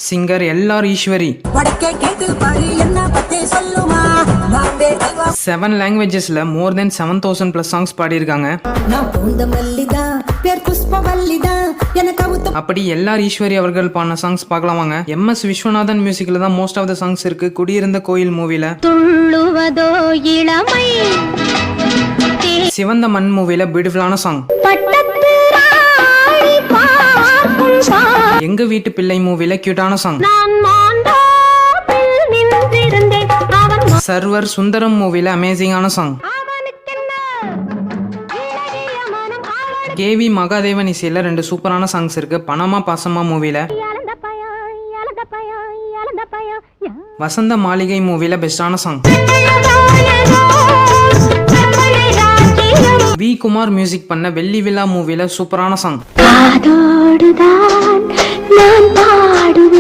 Singer LR Eswari 7 லாங்குவேஜஸ்ல மோர் தென் 7000 plus songs பாடியிருக்காங்க. அப்படி LR Eswari அவர்கள் பாடின சாங்ஸ் பார்க்கலாமாங்க. MS விஸ்வநாதன் மியூசிக்ல தான் மோஸ்ட் ஆஃப் த சாங்ஸ் இருக்கு. குடியிருந்த கோயில் மூவில, சிவந்த மண் மூவில பியூட்டிஃபுல்லான சாங், எங்க வீட்டு பிள்ளை மூவில கியூட்டான சாங், சர்வர் சுந்தரம் மூவில அமேசிங்கான சாங், கேவி மகாதேவன் இசையில 2 சூப்பரான சாங்ஸ் இருக்கு. பணமா பாசமா மூவில, வசந்த மாளிகை மூவில பெஸ்டான சாங், வி குமார் மியூசிக் பண்ண வெள்ளி விழா மூவில சூப்பரான சாங்.